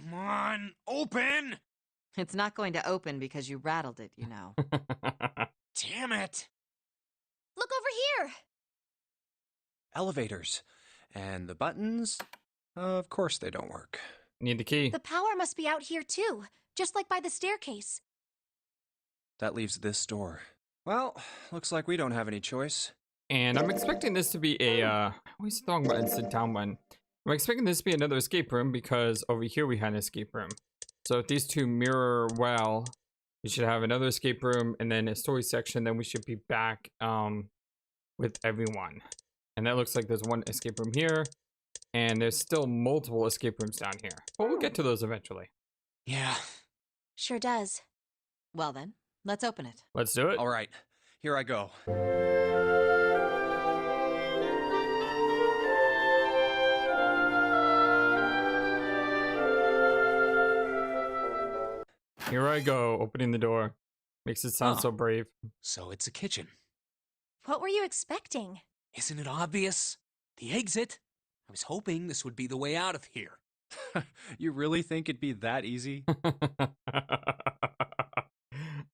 Come on, open! It's not going to open because you rattled it, you know. Damn it! Look over here! Elevators. And the buttons? Of course they don't work. Need the key. The power must be out here too, just like by the staircase. That leaves this door. Well, looks like we don't have any choice. And I'm expecting this to be a, where's the wrong button? It's the down button. I'm expecting this to be another escape room because over here we had an escape room. So if these two mirror well, we should have another escape room and then a story section. Then we should be back with everyone. And that looks like there's one escape room here. And there's still multiple escape rooms down here. But we'll get to those eventually. Yeah. Sure does. Well then, let's open it. Let's do it. All right, here I go. Here I go, opening the door. Makes it sound so brave. So it's a kitchen. What were you expecting? Isn't it obvious? The exit? I was hoping this would be the way out of here. You really think it'd be that easy?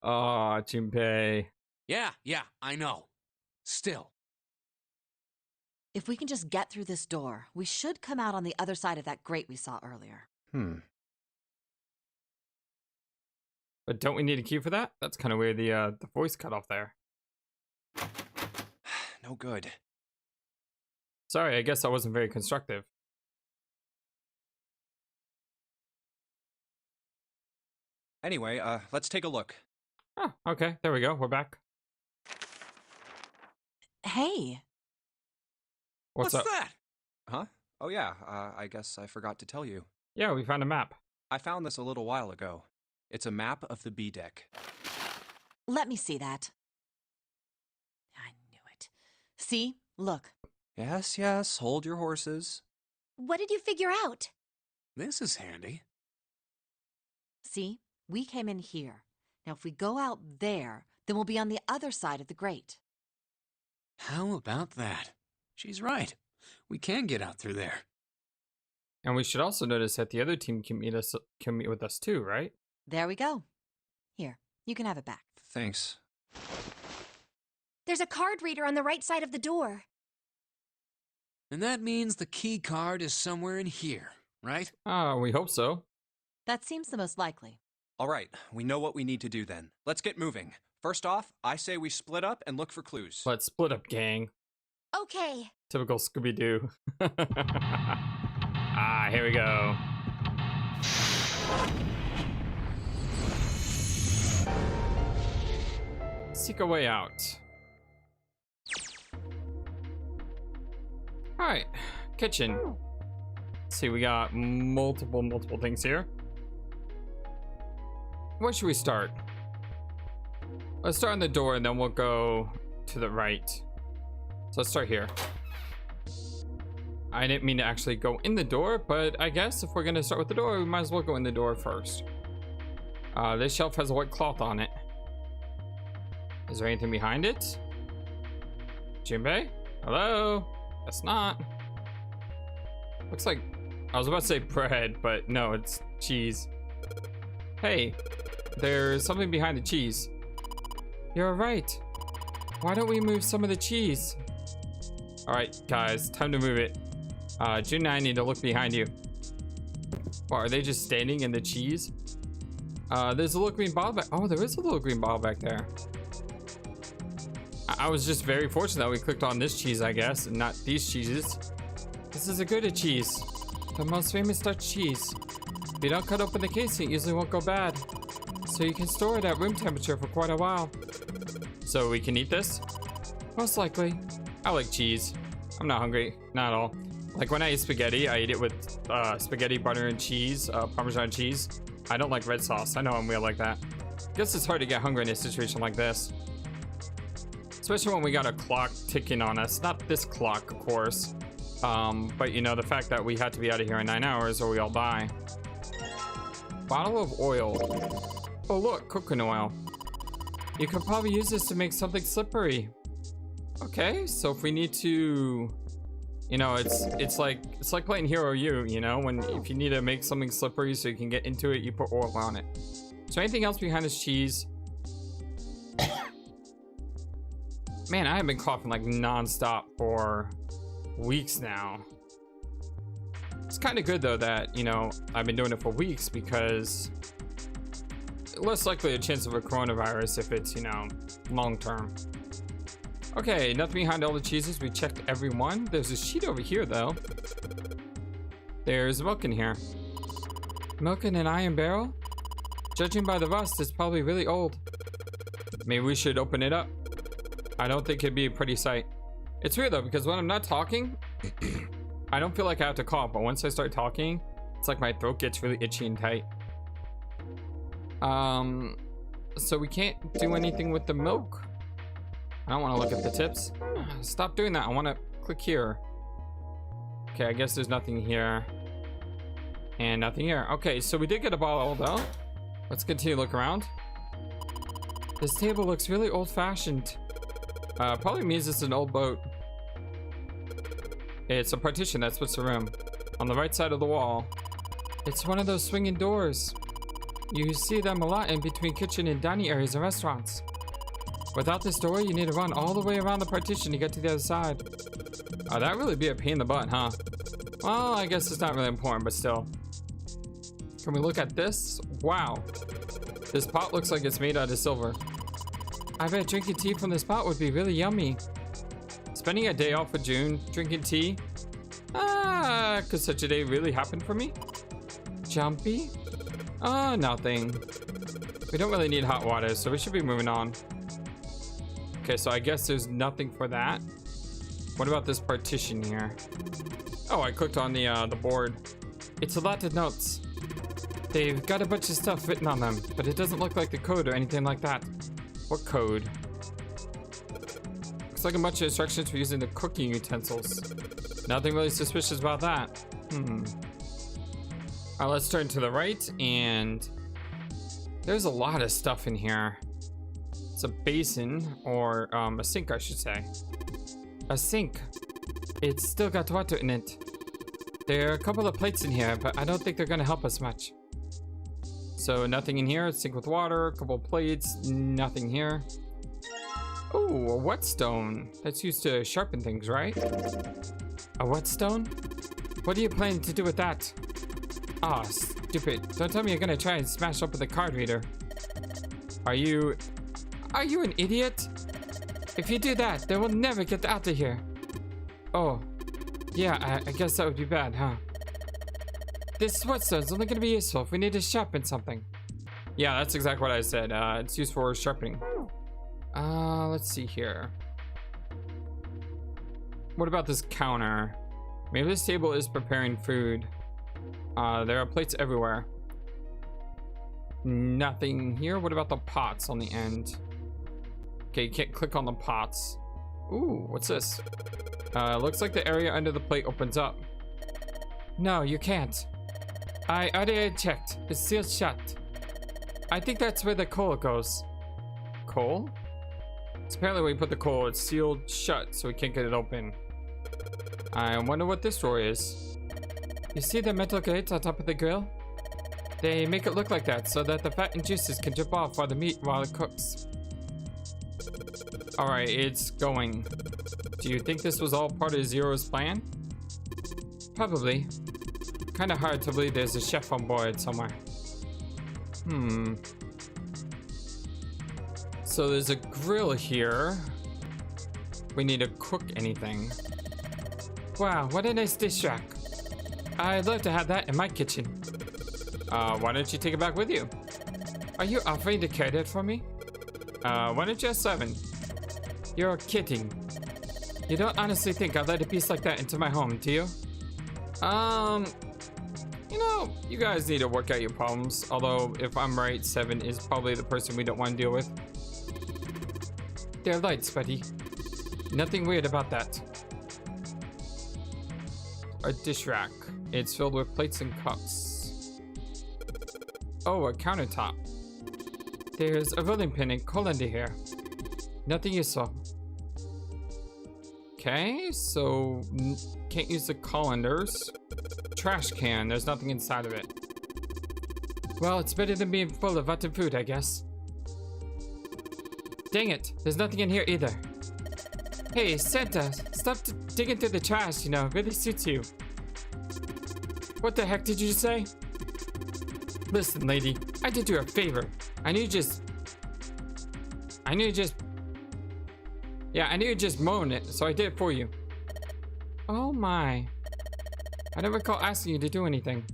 Aw, Junpei. Yeah, I know. Still. If we can just get through this door, we should come out on the other side of that grate we saw earlier. But don't we need a key for that? That's kind of weird, the voice cut off there. No good. Sorry, I guess I wasn't very constructive. Anyway, let's take a look. Oh, okay. There we go. We're back. Hey, What's up? that? Huh? Oh yeah, I guess I forgot to tell you. Yeah, we found a map. I found this a little while ago. It's a map of the B deck. let me see that. I knew it. See? Look. Yes, hold your horses. What did you figure out? This is handy. See? We came in here. Now if we go out there, then we'll be on the other side of the grate. How about that? She's right. We can get out through there. And we should also notice that the other team can meet with us too, right? There we go. Here, you can have it back. Thanks. There's a card reader on the right side of the door. And that means the key card is somewhere in here, right? We hope so. That seems the most likely. All right, we know what we need to do then. Let's get moving. First off, I say we split up and look for clues. Let's split up, gang. Okay. Typical Scooby-Doo. Here we go. Seek a way out. Alright, kitchen. Let's see, we got multiple things here. Where should we start? Let's start on the door and then we'll go to the right. So let's start here. I didn't mean to actually go in the door, but I guess if we're gonna start with the door, we might as well go in the door first. This shelf has a white cloth on it. Is there anything behind it? Junpei? Hello? That's not. Looks like, I was about to say bread, but no, it's cheese. Hey, there's something behind the cheese. You're right. Why don't we move some of the cheese? All right, guys, time to move it. Jun and I need to look behind you. Well, are they just standing in the cheese? There's a little green ball back. Oh, there is a little green ball back there. I was just very fortunate that we clicked on this cheese, I guess, and not these cheeses. This is a Gouda cheese, the most famous Dutch cheese. If you don't cut open the casing, it usually won't go bad. So you can store it at room temperature for quite a while. So we can eat this? Most likely. I like cheese. I'm not hungry, not at all. Like when I eat spaghetti, I eat it with spaghetti, butter, and cheese, Parmesan cheese. I don't like red sauce. I know I'm weird like that. Guess it's hard to get hungry in a situation like this. Especially when we got a clock ticking on us. Not this clock, of course. But you know, the fact that we had to be out of here in 9 hours or we all die. Bottle of oil. Oh look, cooking oil. You could probably use this to make something slippery. Okay, so if we need to, You know, it's like playing Hero U, you know, when if you need to make something slippery so you can get into it, you put oil on it. Is there anything else behind this cheese? Man, I have been coughing like non-stop for weeks now. It's kind of good though that, you know, I've been doing it for weeks because less likely a chance of a coronavirus if it's, you know, long term. Okay, nothing behind all the cheeses. We checked every one. There's a sheet over here though. There's milk in here. Milk in an iron barrel? Judging by the rust, it's probably really old. Maybe we should open it up. I don't think it'd be a pretty sight. It's weird though, because when I'm not talking, I don't feel like I have to cough, but once I start talking, it's like my throat gets really itchy and tight. So we can't do anything with the milk. I don't want to look at the tips. Stop doing that. I want to click here. Okay, I guess there's nothing here. And nothing here. Okay, so we did get a bottle though. Let's continue to look around. This table looks really old-fashioned. Probably means it's an old boat. It's a partition that splits the room. On the right side of the wall. It's one of those swinging doors. You see them a lot in between kitchen and dining areas and restaurants. Without this door, you need to run all the way around the partition to get to the other side. Oh, that'd really be a pain in the butt, huh? Well, I guess it's not really important, but still. Can we look at this? Wow. This pot looks like it's made out of silver. I bet drinking tea from this pot would be really yummy. Spending a day off with June, drinking tea? Could such a day really happen for me? Jumpy? Nothing. We don't really need hot water, so we should be moving on. Okay, so I guess there's nothing for that. What about this partition here? Oh, I clicked on the board. It's a lot of notes. They've got a bunch of stuff written on them, but it doesn't look like the code or anything like that. What code? Looks like a bunch of instructions for using the cooking utensils. Nothing really suspicious about that. Let's turn to the right, and there's a lot of stuff in here. It's a basin, or a sink, I should say. A sink. It's still got water in it. There are a couple of plates in here, but I don't think they're gonna help us much. So nothing in here. Sink with water, a couple of plates, nothing here. Oh, a whetstone. That's used to sharpen things, right? A whetstone? What are you planning to do with that? Ah, stupid. Don't tell me you're gonna try and smash open the card reader. Are you an idiot? If you do that, then we'll never get out of here. Oh, yeah, I guess that would be bad, huh? This whetstone's only gonna be useful if we need to sharpen something. Yeah, that's exactly what I said. It's used for sharpening. Let's see here. What about this counter? Maybe this table is preparing food. There are plates everywhere. Nothing here. What about the pots on the end? Okay, you can't click on the pots. Ooh, what's this? Looks like the area under the plate opens up. No, you can't. I already checked. It's sealed shut. I think that's where the coal goes. Coal? So apparently when we put the coal, it's sealed shut, so we can't get it open. I wonder what this door is. You see the metal grates on top of the grill? They make it look like that so that the fat and juices can drip off while it cooks. Alright, it's going. Do you think this was all part of Zero's plan? Probably. Kinda hard to believe there's a chef on board somewhere. So there's a grill here. We need to cook anything. Wow, what a nice dish rack. I'd love to have that in my kitchen. Why don't you take it back with you? Are you offering to carry that for me? Why don't you ask 7? You're kidding. You don't honestly think I'd let a piece like that into my home, do you? You know, you guys need to work out your problems. Although, if I'm right, 7 is probably the person we don't want to deal with. They're lights, buddy. Nothing weird about that. A dish rack. It's filled with plates and cups. Oh, a countertop. There's a rolling pin and colander here. Nothing useful. Okay, so Can't use the colanders. Trash can. There's nothing inside of it. Well, it's better than being full of rotten food, I guess. Dang it. There's nothing in here either. Hey, Santa, stop digging through the trash, you know. It really suits you. What the heck did you say? Listen, lady. I did you a favor. I knew you just moan it, so I did it for you. Oh my. I don't recall asking you to do anything.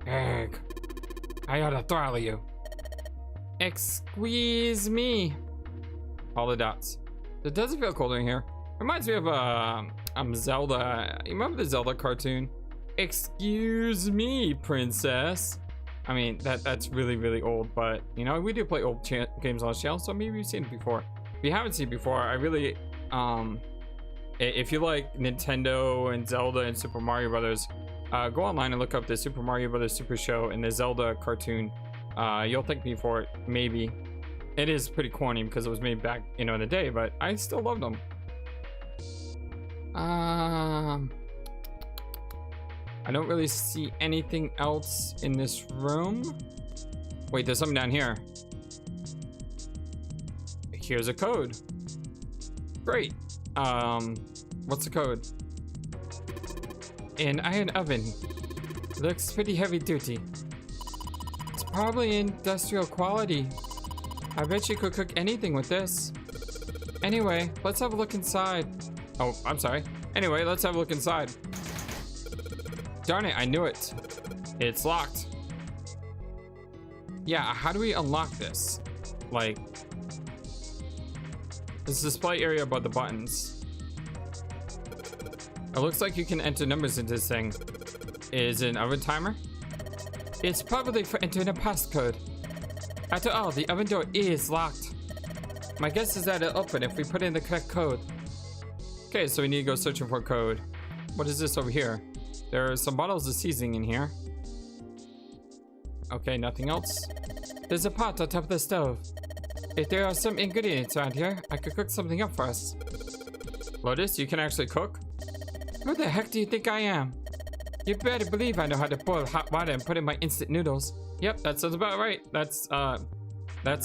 Egg. I ought to throttle you. Excuse me. All the dots. It doesn't feel cold in here. Reminds me of Zelda. You remember the Zelda cartoon? Excuse me, princess. I mean, that's really, really old, but you know, we do play old games on the channel, so maybe you've seen it before. If you haven't seen it before, I really, if you like Nintendo and Zelda and Super Mario Brothers, go online and look up the Super Mario Brothers Super Show and the Zelda cartoon. You'll thank me for it, maybe. It is pretty corny because it was made back, you know, in the day, but I still loved them. I don't really see anything else in this room. Wait, there's something down here. Here's a code. Great. What's the code? An iron oven. Looks pretty heavy duty. It's probably industrial quality. I bet you could cook anything with this. Anyway, let's have a look inside. Oh, I'm sorry. Anyway, let's have a look inside. Darn it, I knew it. It's locked. Yeah, how do we unlock this? Like, this display area above the buttons. It looks like you can enter numbers into this thing. Is it an oven timer? It's probably for entering a passcode. After all, the oven door is locked. My guess is that it'll open if we put in the correct code. Okay, so we need to go searching for a code. What is this over here? There are some bottles of seasoning in here. Okay, nothing else. There's a pot on top of the stove. If there are some ingredients around here, I could cook something up for us. Lotus, you can actually cook? Who the heck do you think I am? You better believe I know how to boil hot water and put in my instant noodles. Yep, that sounds about right. That's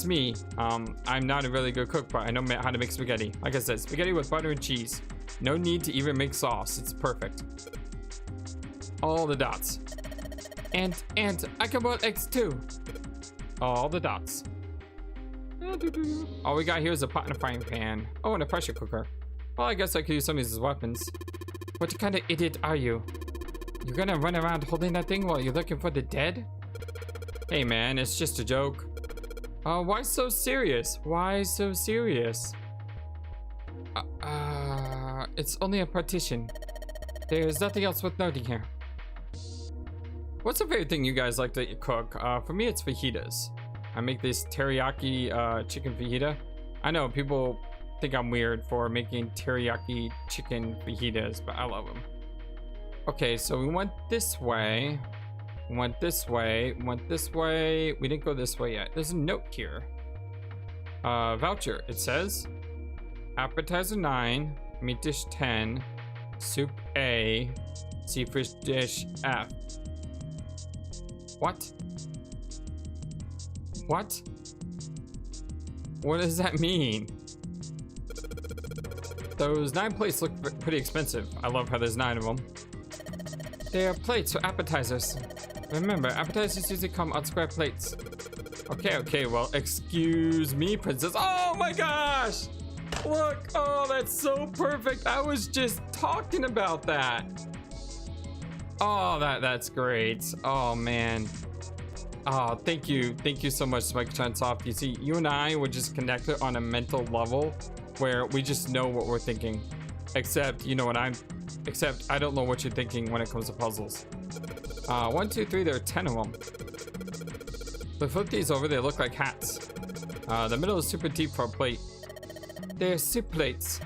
me. I'm not a really good cook, but I know how to make spaghetti. Like I said, spaghetti with butter and cheese. No need to even make sauce. It's perfect. All the dots. And I can boil eggs too. All the dots. All we got here is a pot and a frying pan. Oh, and a pressure cooker. Well, I guess I could use some of these as weapons. What kind of idiot are you? You're gonna run around holding that thing while you're looking for the dead? Hey man, it's just a joke. Why so serious? Why so serious? It's only a partition. There's nothing else worth noting here. What's the favorite thing you guys like to cook? For me, it's fajitas. I make this teriyaki chicken fajita. I know people think I'm weird for making teriyaki chicken fajitas, but I love them. Okay, so we went this way. We went this way. We went this way. We didn't go this way yet. There's a note here. Voucher. It says appetizer 9, meat dish 10, soup A, seafish dish F. What? What? What does that mean? Those 9 plates look pretty expensive. I love how there's 9 of them. They are plates for appetizers. Remember, appetizers usually come on square plates. Okay, well, excuse me, princess. Oh my gosh! Look, oh, that's so perfect. I was just talking about that. Oh, that's great. Oh, man. Oh, thank you so much, Spike Chunsoft. You see, you and I were just connected on a mental level where we just know what we're thinking. Except, you know what except I don't know what you're thinking when it comes to puzzles. 1, 2, 3, there are 10 of them. But flip these over, they look like hats. The middle is super deep for a plate. They're soup plates.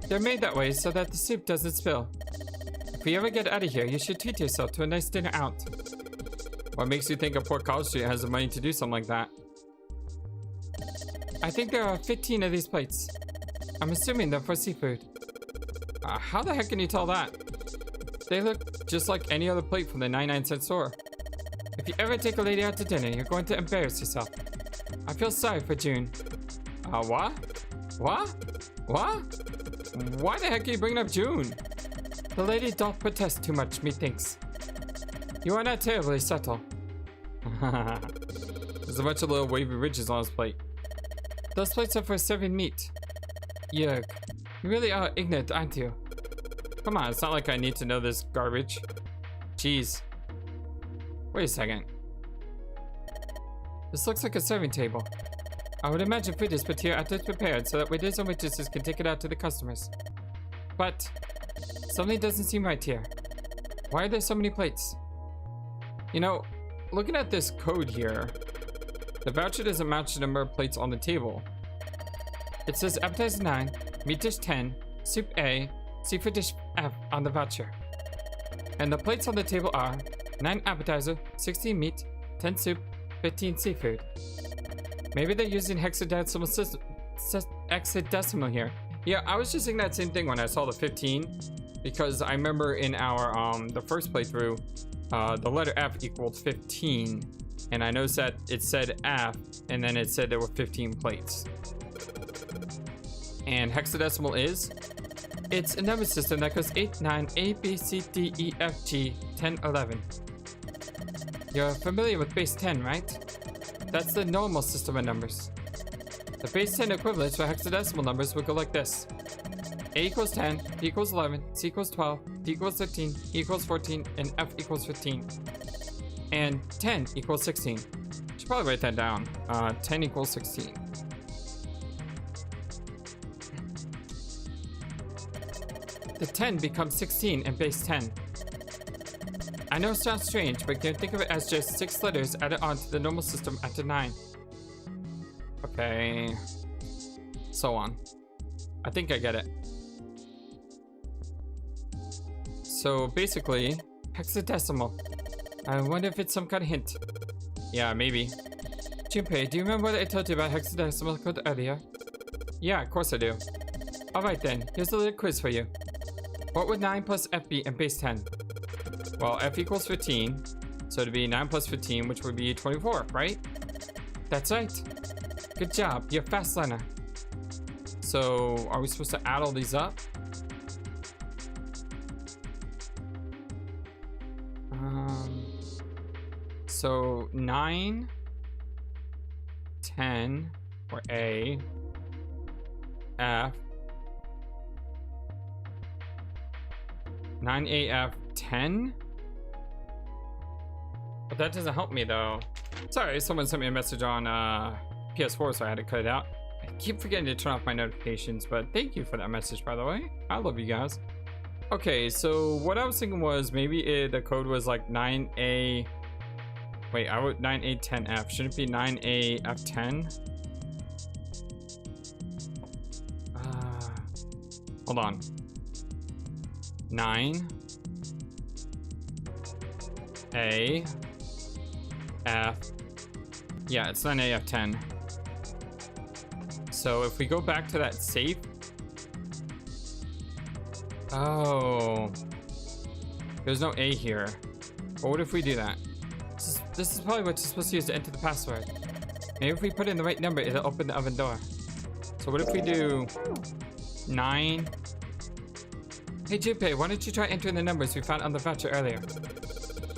They're made that way so that the soup doesn't spill. If you ever get out of here, you should treat yourself to a nice dinner out. What makes you think a poor college student has the money to do something like that? I think there are 15 of these plates. I'm assuming they're for seafood. How the heck can you tell that? They look just like any other plate from the 99-cent store. If you ever take a lady out to dinner, you're going to embarrass yourself. I feel sorry for June. What? What? What? Why the heck are you bringing up June? The lady doth protest too much, methinks. You are not terribly subtle. There's a bunch of little wavy ridges on his plate. Those plates are for serving meat. Yerg, you really are ignorant, aren't you? Come on, it's not like I need to know this garbage. Jeez. Wait a second. This looks like a serving table. I would imagine food is put here after it's prepared so that waiters and waitresses can take it out to the customers. But something doesn't seem right here. Why are there so many plates? You know, looking at this code here, the voucher doesn't match the number of plates on the table. It says appetizer 9, meat dish 10, soup A, seafood dish F on the voucher. And the plates on the table are 9 appetizer, 16 meat, 10 soup, 15 seafood. Maybe they're using hexadecimal here. Yeah, I was just saying that same thing when I saw the 15, because I remember in our the first playthrough, the letter F equaled 15, and I noticed that it said F, and then it said there were 15 plates. And hexadecimal is? It's a number system that goes 8, 9, A, B, C, D, E, F, G, 10, 11. You're familiar with base 10, right? That's the normal system of numbers. The base 10 equivalents for hexadecimal numbers would go like this. A equals 10, B equals 11, C equals 12, D equals 13, E equals 14, and F equals 15. And 10 equals 16. Should probably write that down. 10 equals 16. The 10 becomes 16 in base 10. I know it sounds strange, but you can think of it as just 6 letters added onto the normal system after 9. Okay. So on. I think I get it. So basically, hexadecimal. I wonder if it's some kind of hint. Yeah, maybe. Junpei, do you remember what I told you about hexadecimal code earlier? Yeah, of course I do. Alright then, here's a little quiz for you. What would 9 plus F be in base 10? Well, F equals 15, so it'd be 9 plus 15, which would be 24, right? That's right. Good job, you're a fast learner. So, are we supposed to add all these up? So 9, 10 for A, F, 9AF 10? But that doesn't help me though. Sorry, someone sent me a message on PS4, so I had to cut it out. I keep forgetting to turn off my notifications, but thank you for that message, by the way. I love you guys. Okay, so what I was thinking was maybe the code was like 9A. Wait, I wrote 9A10F. Shouldn't it be 9AF10? Hold on. 9 A F. Yeah, it's 9AF10. So if we go back to that safe. Oh. There's no A here. But what if we do that? This is probably what you're supposed to use to enter the password. Maybe if we put in the right number, it'll open the oven door. So what if we do 9? Hey Junpei, why don't you try entering the numbers we found on the voucher earlier?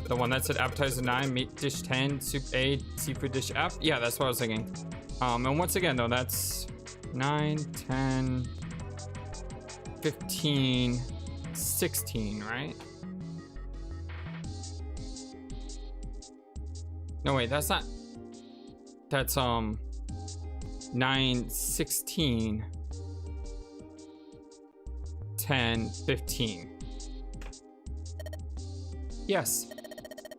The one that said appetizer 9, meat dish 10, soup A, seafood dish F? Yeah, that's what I was thinking. And once again though, that's 9, 10, 15, 16, right? No, wait, that's not. That's 9, 16, 10, 15. Yes.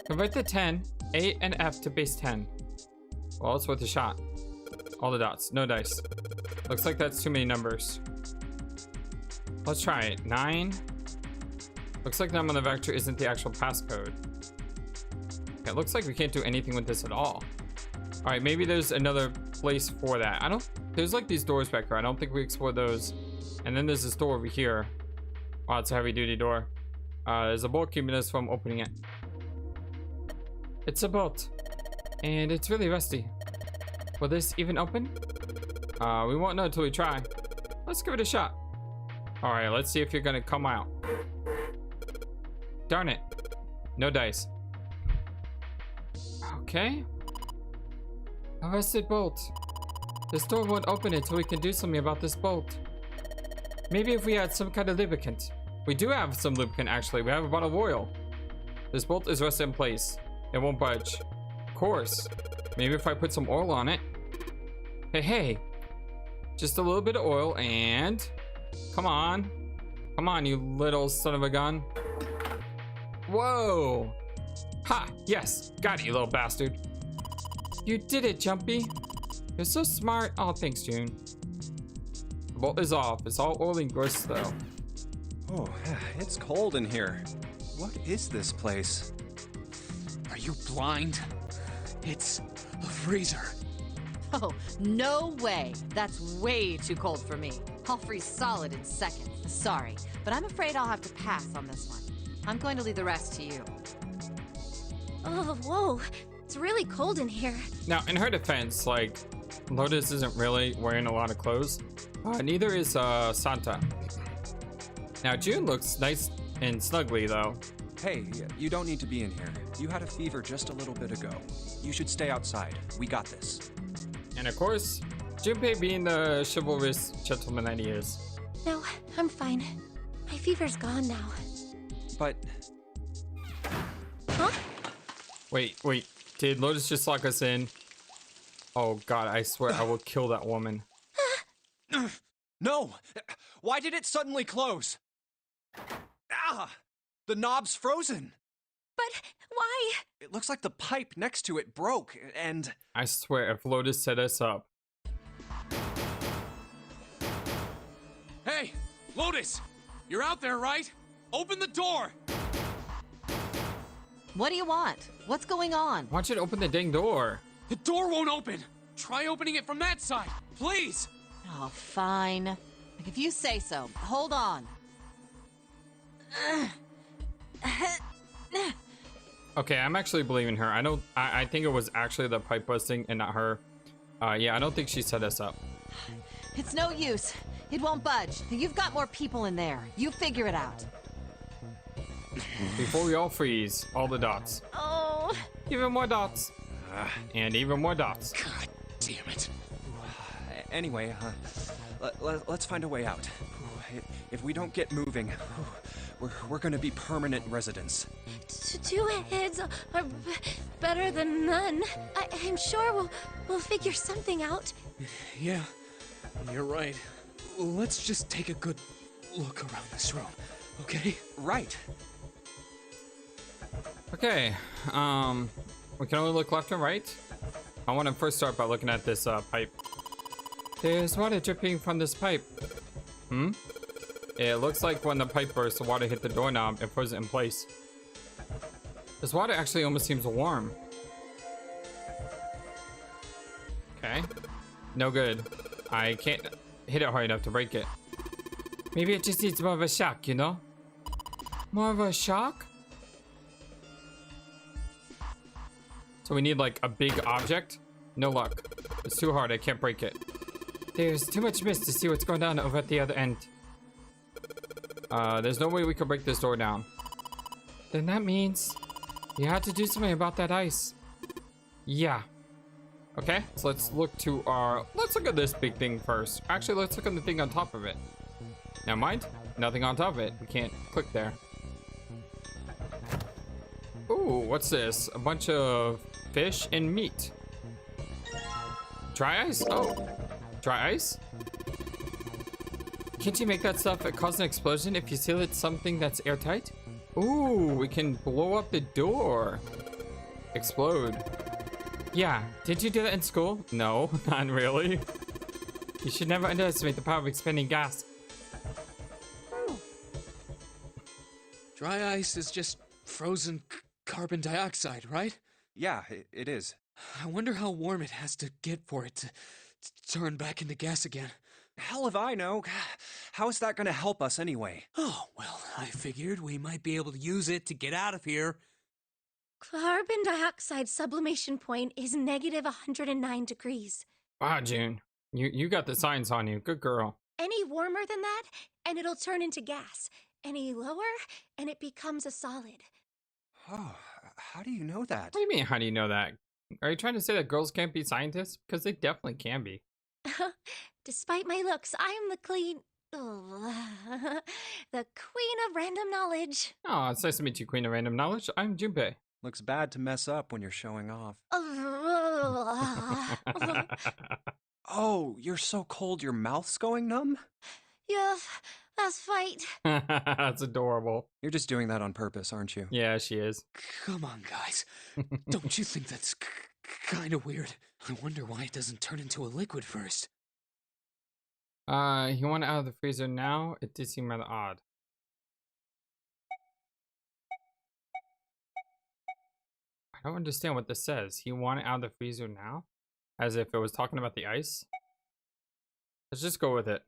Convert the 10, A and F to base 10. Well, it's worth a shot. All the dots, no dice. Looks like that's too many numbers. Let's try it. 9. Looks like the number on the vector isn't the actual passcode. It looks like we can't do anything with this at all. All right, maybe there's another place for that. There's like these doors back here. I don't think we explored those. And then there's this door over here. Oh, it's a heavy duty door. There's a bolt keeping us from opening it. It's a bolt. And it's really rusty. Will this even open? We won't know until we try. Let's give it a shot. Alright, let's see if you're gonna come out. Darn it. No dice. Okay. A rusted bolt. This door won't open until we can do something about this bolt. Maybe if we had some kind of lubricant. We do have some lubricant actually. We have a bottle of oil. This bolt is rusted in place. It won't budge. Of course. Maybe if I put some oil on it. Hey. Just a little bit of oil and... Come on. Come on, you little son of a gun. Whoa. Ha! Yes. Got it, you little bastard. You did it, Jumpy. You're so smart. Oh, thanks, June. The bolt is off. It's all oily and gross, though. Oh, it's cold in here. What is this place? Are you blind? It's a freezer. Oh, no way. That's way too cold for me. I'll freeze solid in seconds. Sorry, but I'm afraid I'll have to pass on this one. I'm going to leave the rest to you. Oh, whoa. It's really cold in here. Now, in her defense, like, Lotus isn't really wearing a lot of clothes. Neither is Santa. Now, June looks nice and snuggly, though. Hey, you don't need to be in here. You had a fever just a little bit ago. You should stay outside. We got this. And of course, Junpei being the chivalrous gentleman that he is. No, I'm fine. My fever's gone now. But... Huh? Wait. Did Lotus just lock us in? Oh god, I swear I will kill that woman. No! Why did it suddenly close? Ah! The knob's frozen! But why? It looks like the pipe next to it broke, and... I swear, if Lotus set us up. Hey, Lotus! You're out there, right? Open the door! What do you want? What's going on? Why don't you open the dang door? The door won't open! Try opening it from that side, please! Oh, fine. Like, if you say so. Hold on. Okay, I'm actually believing her. I think it was actually the pipe busting and not her. Yeah, I don't think she set us up. It's no use. It won't budge. You've got more people in there. You figure it out. Before we all freeze, all the dots. Oh. Even more dots. And even more dots. God damn it. Anyway, let's find a way out. If we don't get moving, we're gonna be permanent residents. Two heads are better than none. I'm sure we'll figure something out. Yeah, you're right. Let's just take a good look around this room, okay? Right. Okay, we can only look left and right. I want to first start by looking at this pipe. There's water dripping from this pipe. It looks like when the pipe burst, the water hit the doorknob and froze it in place. This water actually almost seems warm. Okay. No good. I can't hit it hard enough to break it. Maybe it just needs more of a shock, you know? More of a shock? So we need like a big object? No luck. It's too hard, I can't break it. There's too much mist to see what's going on over at the other end. There's no way we could break this door down. Then that means you have to do something about that ice. Yeah. Okay, so let's look at this big thing first. Actually, let's look at the thing on top of it. Never mind, nothing on top of it. We can't click there. Ooh, what's this? A bunch of fish and meat. Dry ice? Oh, dry ice? Can't you make that stuff cause an explosion if you seal it something that's airtight? Ooh, we can blow up the door. Explode. Yeah, did you do that in school? No, not really. You should never underestimate the power of expending gas. Dry ice is just frozen carbon dioxide, right? Yeah, it is. I wonder how warm it has to get for it to turn back into gas again. Hell if I know. How is that gonna help us anyway? Oh, well, I figured we might be able to use it to get out of here. Carbon dioxide sublimation point is negative 109 degrees. Wow, June. You got the science on you. Good girl. Any warmer than that, and it'll turn into gas. Any lower, and it becomes a solid. Oh, how do you know that? What do you mean, how do you know that? Are you trying to say that girls can't be scientists? Because they definitely can be. Despite my looks, I am the the queen of random knowledge. Oh, it's nice to meet you, Queen of Random Knowledge. I'm Junpei. Looks bad to mess up when you're showing off. Oh, you're so cold your mouth's going numb? Yes, let's fight. That's adorable. You're just doing that on purpose, aren't you? Yeah, she is. Come on, guys. Don't you think that's kind of weird? I wonder why it doesn't turn into a liquid first. You want it out of the freezer now? It did seem rather odd. I don't understand what this says. He want it out of the freezer now? As if it was talking about the ice? Let's just go with it.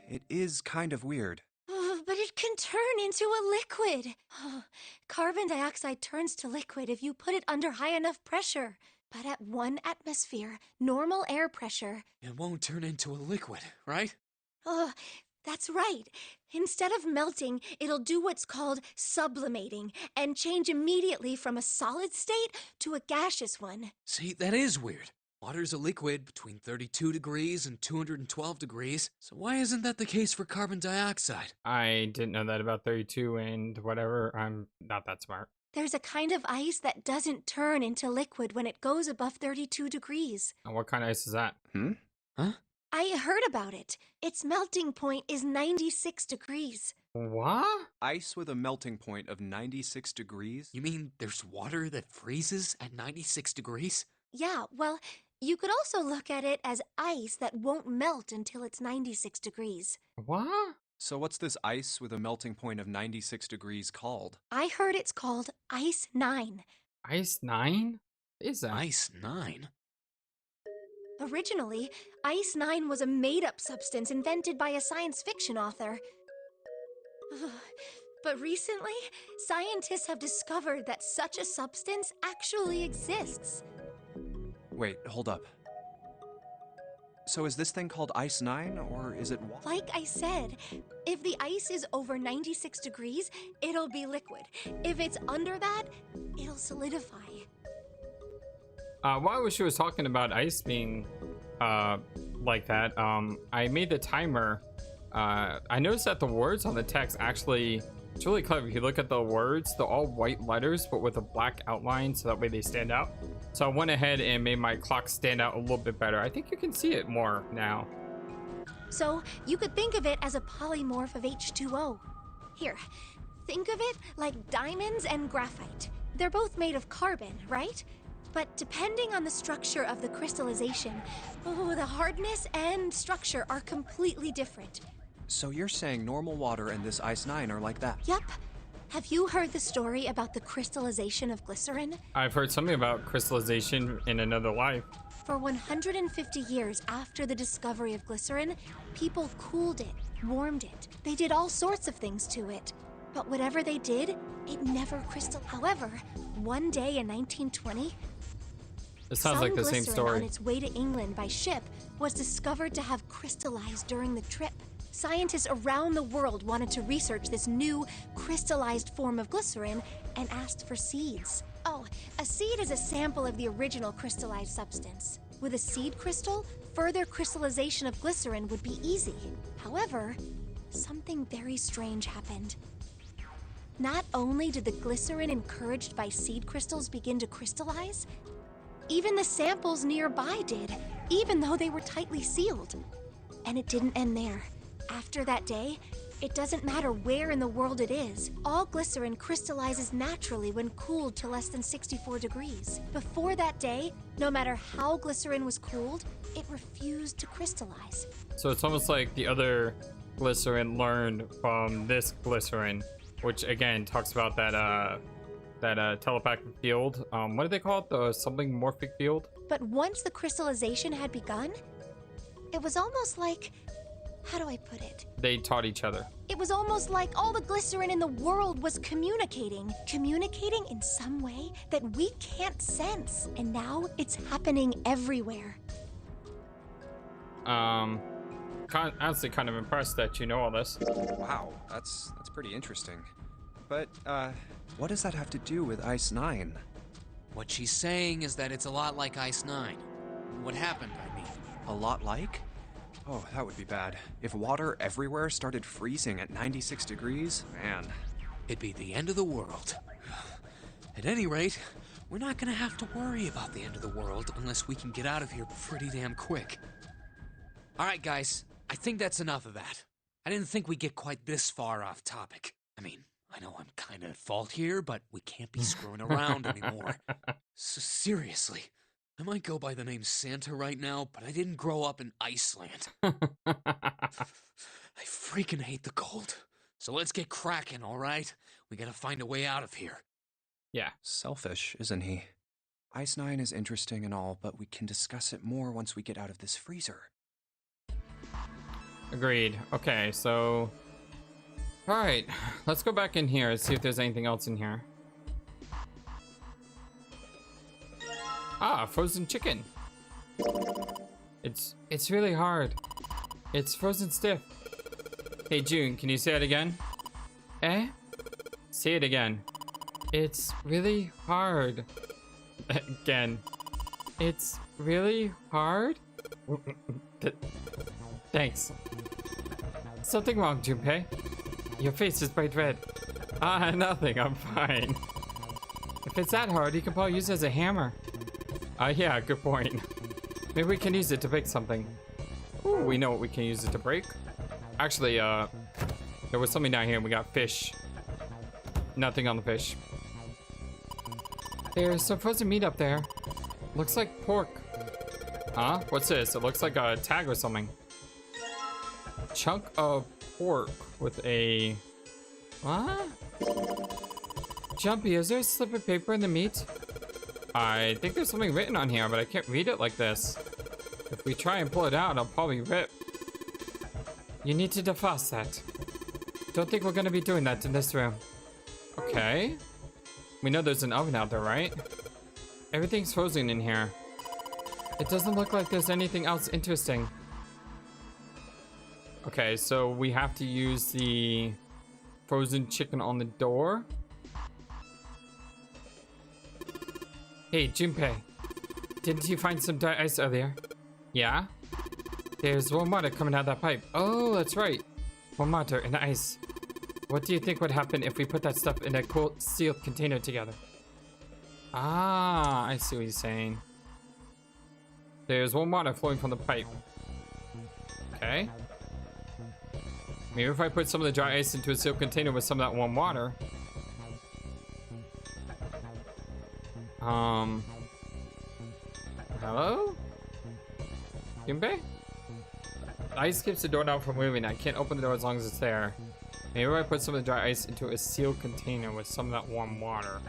It is kind of weird. But it can turn into a liquid. Carbon dioxide turns to liquid if you put it under high enough pressure. But at 1 atmosphere, normal air pressure... It won't turn into a liquid, right? That's right. Instead of melting, it'll do what's called sublimating and change immediately from a solid state to a gaseous one. See, that is weird. Water's a liquid between 32 degrees and 212 degrees, so why isn't that the case for carbon dioxide? I didn't know that about 32 and whatever. I'm not that smart. There's a kind of ice that doesn't turn into liquid when it goes above 32 degrees. What kind of ice is that? Huh? I heard about it. Its melting point is 96 degrees. What? Ice with a melting point of 96 degrees? You mean there's water that freezes at 96 degrees? Yeah, well, you could also look at it as ice that won't melt until it's 96 degrees. What? So what's this ice with a melting point of 96 degrees called? I heard it's called Ice 9. Ice 9? What is that? Ice 9? Originally, Ice 9 was a made-up substance invented by a science fiction author. But recently, scientists have discovered that such a substance actually exists. Wait, hold up. So is this thing called Ice 9, or is it water? Like I said, if the ice is over 96 degrees, it'll be liquid. If it's under that, it'll solidify. While I wish she was talking about ice being like that, I made the timer. I noticed that the words on the text actually, it's really clever. If you look at the words, they're all white letters but with a black outline, so that way they stand out. So I went ahead and made my clock stand out a little bit better. I think you can see it more now. So you could think of it as a polymorph of H2O. Here, think of it like diamonds and graphite. They're both made of carbon, right? But depending on the structure of the crystallization, the hardness and structure are completely different. So you're saying normal water and this Ice 9 are like that? Yup. Have you heard the story about the crystallization of glycerin? I've heard something about crystallization in another life. For 150 years after the discovery of glycerin, people cooled it, warmed it. They did all sorts of things to it. But whatever they did, it never crystallized. However, one day in 1920, It sounds like the same glycerin story. on its way to England by ship was discovered to have crystallized during the trip. Scientists around the world wanted to research this new crystallized form of glycerin and asked for seeds. Oh, a seed is a sample of the original crystallized substance. With a seed crystal, further crystallization of glycerin would be easy. However, something very strange happened. Not only did the glycerin encouraged by seed crystals begin to crystallize, even the samples nearby did, even though they were tightly sealed. And it didn't end there. After that day, it doesn't matter where in the world it is. All glycerin crystallizes naturally when cooled to less than 64 degrees. Before that day, no matter how glycerin was cooled, it refused to crystallize. So it's almost like the other glycerin learned from this glycerin, which again talks about that telepathic field. What do they call it? The something morphic field? But once the crystallization had begun, it was almost like How do I put it? They taught each other. It was almost like all the glycerin in the world was communicating. Communicating in some way that we can't sense. And now it's happening everywhere. Honestly kind of impressed that you know all this. Wow, that's pretty interesting. But, what does that have to do with Ice 9? What she's saying is that it's a lot like Ice 9. What happened, I mean. A lot like? Oh, that would be bad. If water everywhere started freezing at 96 degrees, man. It'd be the end of the world. At any rate, we're not gonna have to worry about the end of the world unless we can get out of here pretty damn quick. Alright guys, I think that's enough of that. I didn't think we'd get quite this far off topic. I mean, I know I'm kinda at fault here, but we can't be screwing around anymore. So seriously, I might go by the name Santa right now, but I didn't grow up in Iceland. I freaking hate the cold. So let's get cracking, alright? We gotta find a way out of here. Yeah. Selfish, isn't he? Ice 9 is interesting and all, but we can discuss it more once we get out of this freezer. Agreed. Okay, so... Alright, let's go back in here and see if there's anything else in here. Ah, frozen chicken. It's really hard. It's frozen stiff. Hey June, can you say it again? Eh? Say it again. It's really hard. Again. It's really hard? Thanks. Something wrong, Junpei? Your face is bright red. Ah, nothing. I'm fine. If it's that hard, you can probably use it as a hammer. Yeah, good point. Maybe we can use it to break something. Ooh, we know what we can use it to break. Actually, there was something down here and we got fish. Nothing on the fish. There's some frozen meat up there. Looks like pork. Huh? What's this? It looks like a tag or something. Chunk of pork with a... What? Jumpy, is there a slip of paper in the meat? I think there's something written on here, but I can't read it like this. If we try and pull it out, I'll probably rip. You need to defrost that. Don't think we're gonna be doing that in this room. Okay. We know there's an oven out there, right? Everything's frozen in here. It doesn't look like there's anything else interesting. Okay, so we have to use the frozen chicken on the door. Hey, Junpei. Didn't you find some dry ice earlier? Yeah? There's warm water coming out of that pipe. Oh, that's right. Warm water and ice. What do you think would happen if we put that stuff in a cool sealed container together? Ah, I see what he's saying. There's warm water flowing from the pipe. Okay. Maybe if I put some of the dry ice into a sealed container with some of that warm water. Hello? Junpei? Ice keeps the door down from moving. I can't open the door as long as it's there. Maybe if I put some of the dry ice into a sealed container with some of that warm water.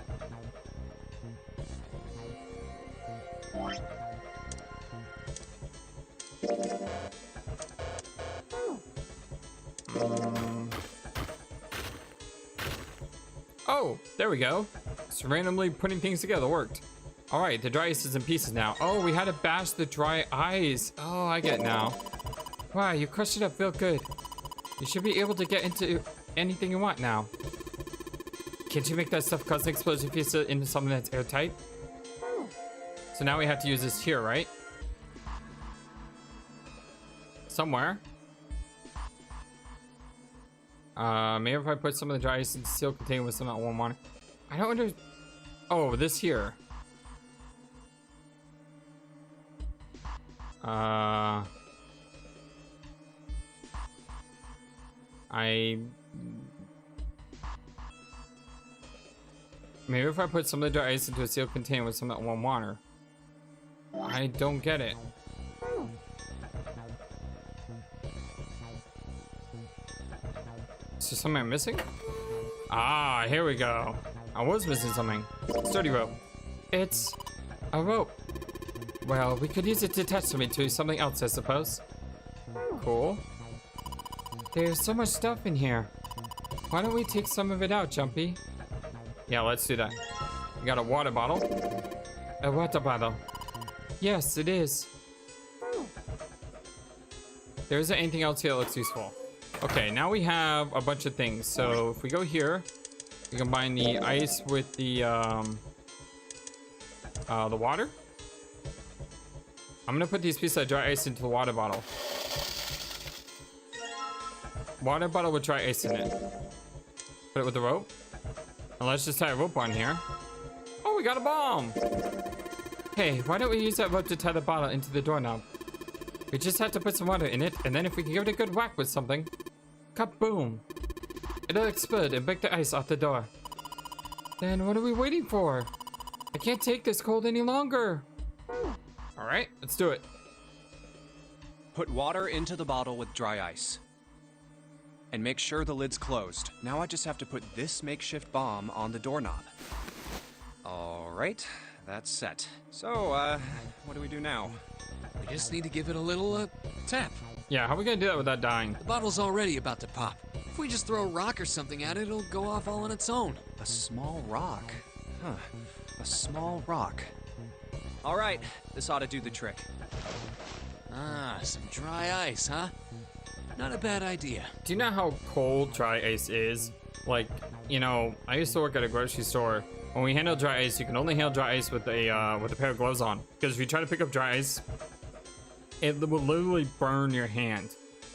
Oh, there we go. Just randomly putting things together worked. All right, the dry ice is in pieces now. Oh, we had to bash the dry ice. Oh, I get it now. Wow, you crushed it up real good. You should be able to get into anything you want now. Can't you make that stuff cause an explosion if you put it into something that's airtight? So now we have to use this here, right? Somewhere. Maybe if I put some of the dry ice in the sealed container with some of that warm water. I don't under... Oh, this here. Maybe if I put some of the dry ice into a sealed container with some of that warm water. I don't get it. Is there something I'm missing? Ah, here we go. I was missing something. Sturdy rope. It's a rope. Well, we could use it to attach something to something else, I suppose. Cool. There's so much stuff in here. Why don't we take some of it out, Jumpy? Yeah, let's do that. We got a water bottle. A water bottle. Yes, it is. There isn't anything else here that looks useful. Okay, now we have a bunch of things. So if we go here, we combine the ice with the water. I'm gonna put these pieces of dry ice into the water bottle. Water bottle with dry ice in it. Put it with the rope. And let's just tie a rope on here. Oh, we got a bomb! Hey, why don't we use that rope to tie the bottle into the doorknob? We just have to put some water in it, and then if we can give it a good whack with something, kaboom! It'll explode and break the ice off the door. Then what are we waiting for? I can't take this cold any longer. Alright, let's do it. Put water into the bottle with dry ice. And make sure the lid's closed. Now I just have to put this makeshift bomb on the doorknob. Alright, that's set. So, what do we do now? We just need to give it a little, tap. Yeah, how are we gonna do that without dying? The bottle's already about to pop. If we just throw a rock or something at it, it'll go off all on its own. A small rock. Huh. A small rock. Alright, this ought to do the trick. Ah, some dry ice, huh? Not a bad idea. Do you know how cold dry ice is? Like, you know, I used to work at a grocery store. When we handle dry ice, you can only handle dry ice with a pair of gloves on. Because if you try to pick up dry ice, it will literally burn your hand.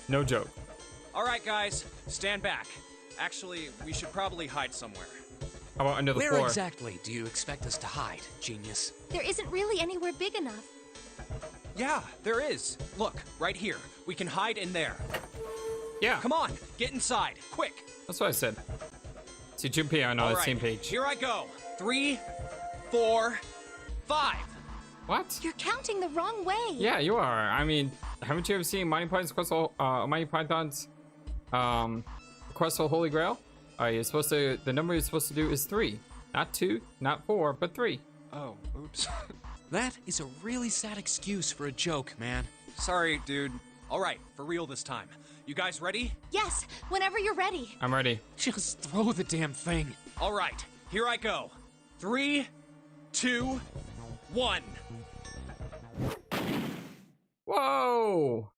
No joke. Alright guys, stand back. Actually, we should probably hide somewhere. How about under the Where floor? exactly do you expect us to hide, genius? There isn't really anywhere big enough. Yeah, there is. Look, right here. We can hide in there. Yeah, Come on, get inside, quick. that's what I said. See, Jumpy are on the Alright, same page. Here I go. 3, 4, 5. What? You're counting the wrong way. Yeah, you are. I mean, haven't you ever seen Monty Python's Quest for Holy Grail? You're supposed to. The number you're supposed to do is 3, not 2, not 4, but 3. Oh, oops. That is a really sad excuse for a joke, man. Sorry, dude. Alright, for real this time. You guys ready? Yes, whenever you're ready. I'm ready. Just throw the damn thing. Alright, here I go. 3, 2, 1. Whoa!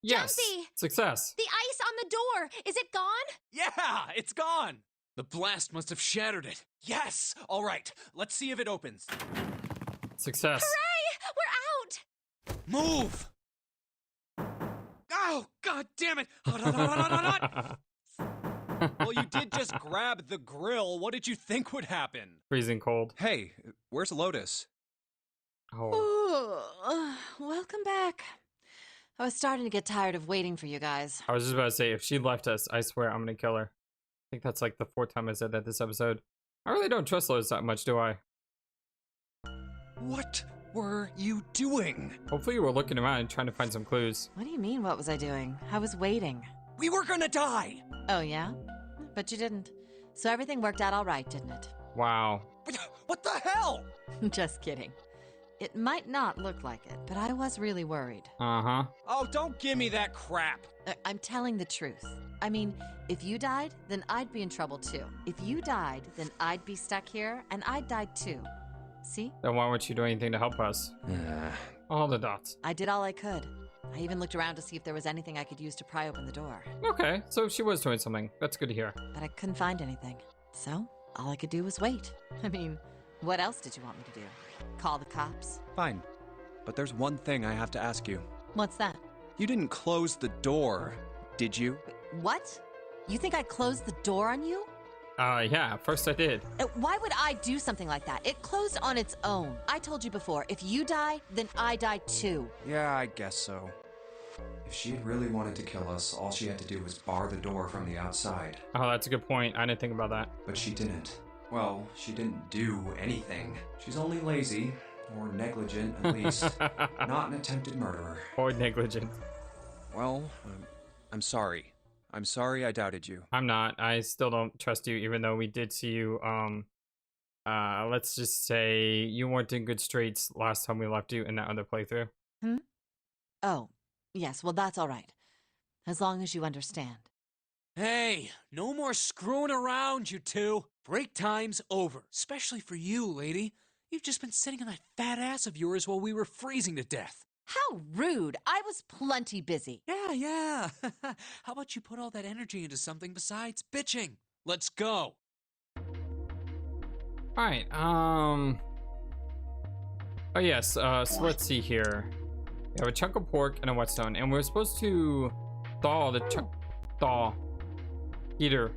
Yes. Jumpy! Success. The ice on the door, is it gone? Yeah, it's gone. The blast must have shattered it. Yes. Alright, let's see if it opens. Success. Hooray! We're out! Move! Oh, god damn it! Hot, hot, hot, hot, hot, hot. Well, you did just grab the grill. What did you think would happen? Freezing cold. Hey, where's Lotus? Oh. Welcome back. I was starting to get tired of waiting for you guys. I was just about to say, if she left us, I swear I'm gonna kill her. I think that's like the 4th time I said that this episode. I really don't trust Lotus that much, do I? What were you doing? Hopefully you were looking around and trying to find some clues. What do you mean, what was I doing? I was waiting. We were gonna die. Oh, yeah? But you didn't. So everything worked out all right, didn't it? Wow. What the hell? Just kidding. It might not look like it, but I was really worried. Uh-huh. Oh, don't give me that crap. I'm telling the truth. I mean, if you died, then I'd be in trouble too. If you died, then I'd be stuck here, and I'd die too. See? Then why won't you do anything to help us? All the dots. I did all I could. I even looked around to see if there was anything I could use to pry open the door. Okay, so she was doing something. That's good to hear. But I couldn't find anything. So, all I could do was wait. I mean, what else did you want me to do? Call the cops? Fine. But there's one thing I have to ask you. What's that? You didn't close the door, did you? What? You think I closed the door on you? Yeah, first I did. Why would I do something like that? It closed on its own. I told you before, if you die, then I die too. Yeah, I guess so. If she had really wanted to kill us, all she had to do was bar the door from the outside. Oh, that's a good point. I didn't think about that. But she didn't. Well, she didn't do anything. She's only lazy, or negligent at least, not an attempted murderer. Or negligent. Well, I'm sorry. I'm sorry I doubted you. I'm not. I still don't trust you, even though we did see you, let's just say you weren't in good straits last time we left you in that other playthrough. Oh, Yes, well, that's all right. As long as you understand. Hey, no more screwing around, you two. Break time's over, especially for you, lady. You've just been sitting on that fat ass of yours while we were freezing to death. How rude! I was plenty busy. Yeah. How about you put all that energy into something besides bitching? Let's go. Alright, oh yes, so let's see here. We have a chunk of pork and a whetstone, and we're supposed to thaw the heater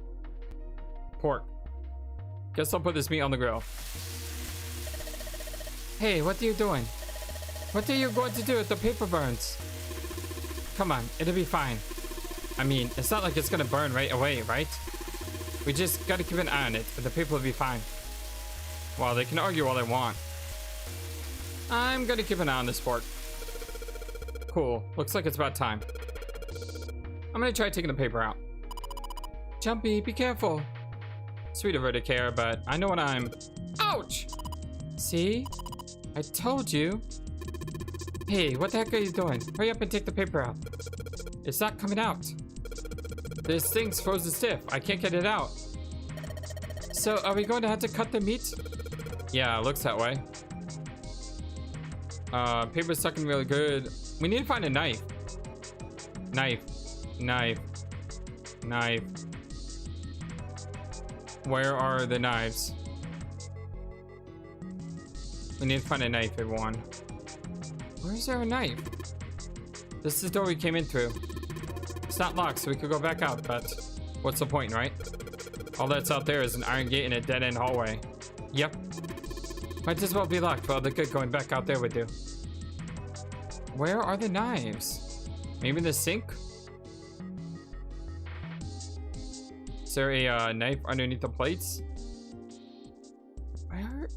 pork. Guess I'll put this meat on the grill. Hey, what are you doing? What are you going to do if the paper burns? Come on, it'll be fine. I mean, it's not like it's gonna burn right away, right? We just gotta keep an eye on it, but the paper will be fine. Well, they can argue all they want. I'm gonna keep an eye on this pork. Cool, looks like it's about time. I'm gonna try taking the paper out. Jumpy, be careful. Sweet of her to care, but I know what I'm... Ouch! See? I told you. Hey, what the heck are you doing? Hurry up and take the paper out. It's not coming out. This thing's frozen stiff. I can't get it out. So, are we going to have to cut the meat? Yeah, it looks that way. Paper's sucking really good. We need to find a knife. Knife. Where are the knives? We need to find a knife, everyone. Where is there a knife? This is the door we came in through. It's not locked, so we could go back out, but what's the point, right? All that's out there is an iron gate and a dead-end hallway. Yep. Might as well be locked for all the good going back out there would do. Where are the knives? Maybe in the sink? Is there a knife underneath the plates? Where?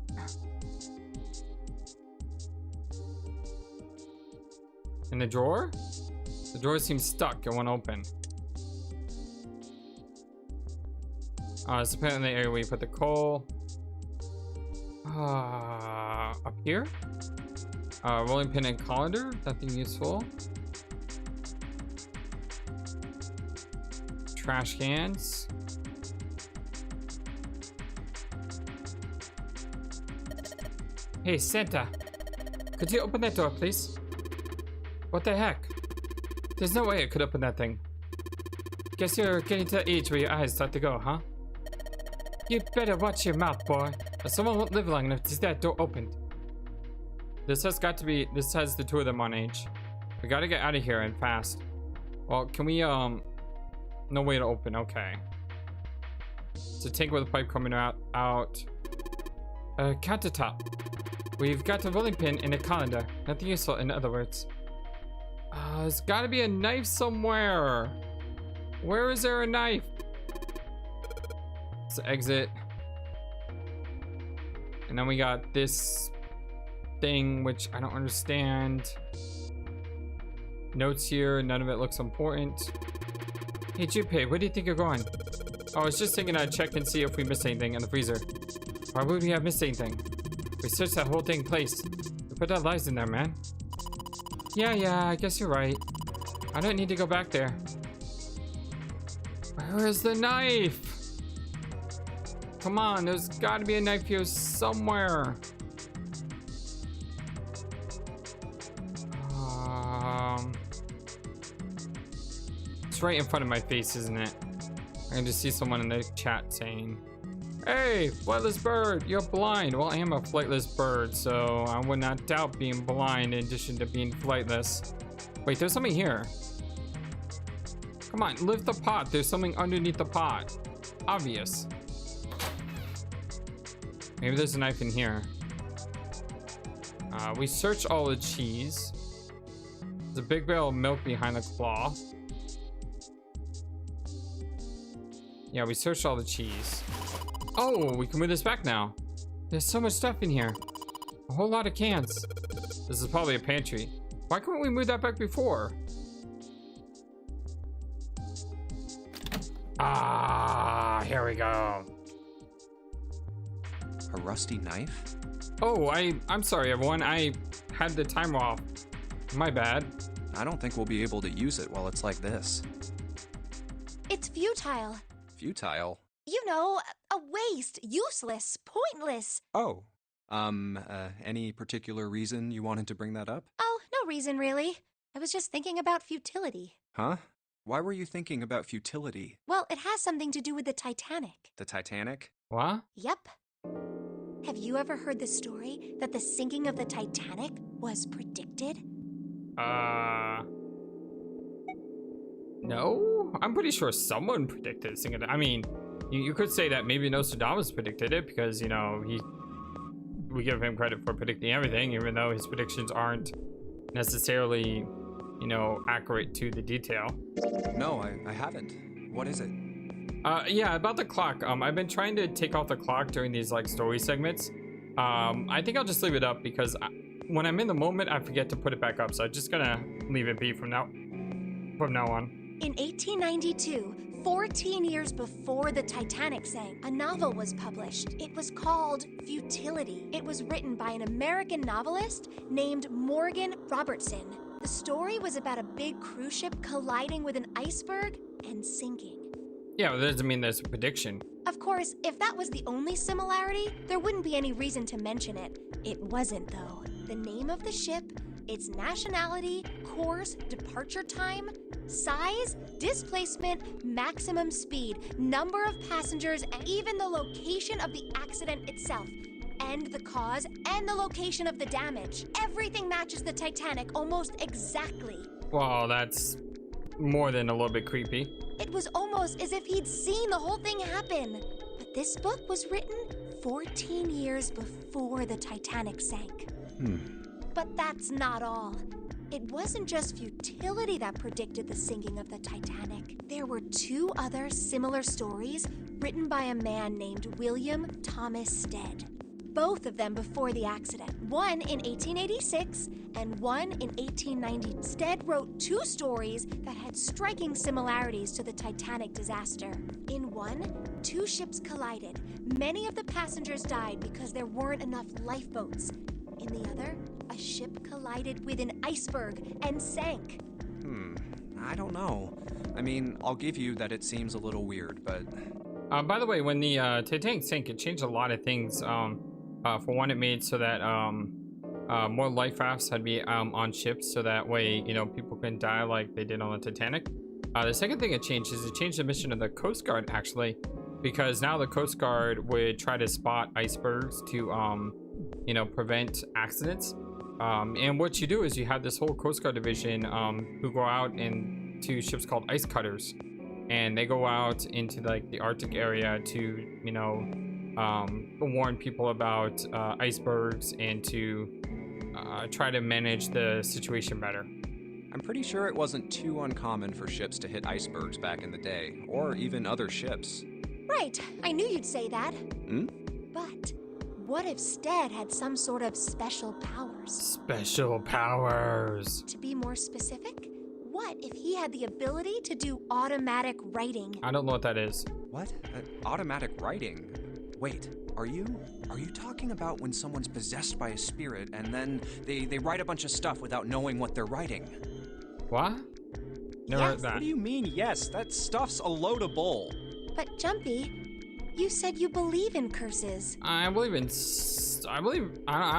In the drawer? The drawer seems stuck. It won't open. It's apparently the area where you put the coal. Up here? Rolling pin and colander. Nothing useful. Trash cans. Hey, Santa. Could you open that door, please? What the heck? There's no way I could open that thing. Guess you're getting to the age where your eyes start to go, huh? You better watch your mouth, boy, or someone won't live long enough to see that door opened. This has the two of them on age. We gotta get out of here and fast. Well, can we, no way to open, okay. It's a tank with a pipe coming out. Countertop. We've got a rolling pin and a colander. Nothing useful, in other words. There's gotta be a knife somewhere. Where is there a knife? Let's exit. And then we got this thing, which I don't understand. Notes here, none of it looks important. Hey, Junpei, where do you think you're going? Oh, I was just thinking I'd check and see if we missed anything in the freezer. Why would we have missed anything? We searched that whole thing place. We put our lives in there, man. Yeah, I guess you're right. I don't need to go back there. Where is the knife? Come on, there's gotta be a knife here somewhere. It's right in front of my face, isn't it? I can just see someone in the chat saying, "Hey, FlightlessBird, you're blind." Well, I am a flightless bird, so I would not doubt being blind in addition to being flightless. Wait, there's something here. Come on, lift the pot. There's something underneath the pot. Obvious. Maybe there's a knife in here. We searched all the cheese. There's a big barrel of milk behind the cloth. Yeah, we searched all the cheese. Oh, we can move this back now. There's so much stuff in here. A whole lot of cans. This is probably a pantry. Why couldn't we move that back before? Here we go. A rusty knife? Oh, I'm sorry, everyone. I had the timer off. My bad. I don't think we'll be able to use it while it's like this. It's futile. Futile? You know, a waste, useless, pointless. Oh. Any particular reason you wanted to bring that up? Oh, no reason really. I was just thinking about futility. Huh? Why were you thinking about futility? Well, it has something to do with the Titanic. The Titanic? What? Yep. Have you ever heard the story that the sinking of the Titanic was predicted? No? I'm pretty sure someone predicted singing. I mean, you could say that maybe Nostradamus predicted it because, you know, we give him credit for predicting everything, even though his predictions aren't necessarily, you know, accurate to the detail. No, I haven't. What is it? Yeah, about the clock. I've been trying to take off the clock during these like story segments. I think I'll just leave it up because when I'm in the moment, I forget to put it back up. So I'm just gonna leave it be from now on. In 1892, 14 years before the Titanic sank, a novel was published. It was called Futility. It was written by an American novelist named Morgan Robertson. The story was about a big cruise ship colliding with an iceberg and sinking. Yeah, well, that doesn't mean there's a prediction. Of course, if that was the only similarity, there wouldn't be any reason to mention it. It wasn't, though. The name of the ship, its nationality, course, departure time, size, displacement, maximum speed, number of passengers, and even the location of the accident itself, and the cause and the location of the damage. Everything matches the Titanic almost exactly. Well, that's more than a little bit creepy. It was almost as if he'd seen the whole thing happen. But this book was written 14 years before the Titanic sank. But that's not all. It wasn't just futility that predicted the sinking of the Titanic. There were two other similar stories written by a man named William Thomas Stead. Both of them before the accident. One in 1886 and one in 1890. Stead wrote two stories that had striking similarities to the Titanic disaster. In one, two ships collided. Many of the passengers died because there weren't enough lifeboats. In the other, a ship collided with an iceberg and sank. I don't know. I mean, I'll give you that it seems a little weird, but... By the way, when the Titanic sank, it changed a lot of things. For one, it made so that more life rafts had to be on ships, so that way, you know, people couldn't die like they did on the Titanic. The second thing it changed is it changed the mission of the Coast Guard, actually, because now the Coast Guard would try to spot icebergs to, you know, prevent accidents. And what you do is you have this whole Coast Guard division who go out into ships called ice cutters, and they go out into like the Arctic area to, you know, warn people about icebergs and to try to manage the situation better. I'm pretty sure it wasn't too uncommon for ships to hit icebergs back in the day, or even other ships. Right, I knew you'd say that. But what if Stead had some sort of special powers? Special powers. To be more specific, what if he had the ability to do automatic writing? I don't know what that is. What? Automatic writing? Wait, are you talking about when someone's possessed by a spirit and then they write a bunch of stuff without knowing what they're writing? What? Never heard Yes. that. What do you mean, yes? That stuff's a load of bull. But Jumpy, you said you believe in curses. I believe in. I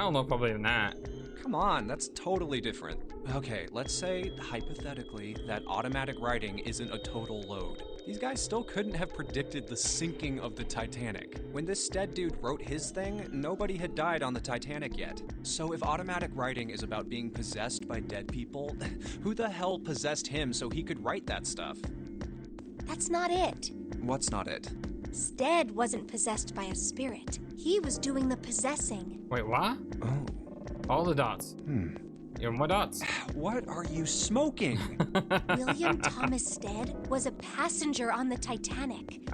don't know if I believe in that. Come on, that's totally different. Okay, let's say, hypothetically, that automatic writing isn't a total load. These guys still couldn't have predicted the sinking of the Titanic. When this Stead dude wrote his thing, nobody had died on the Titanic yet. So if automatic writing is about being possessed by dead people, who the hell possessed him so he could write that stuff? That's not it. What's not it? Stead wasn't possessed by a spirit. He was doing the possessing. Wait, what? Oh. All the dots. Even more dots. What are you smoking? William Thomas Stead was a passenger on the Titanic.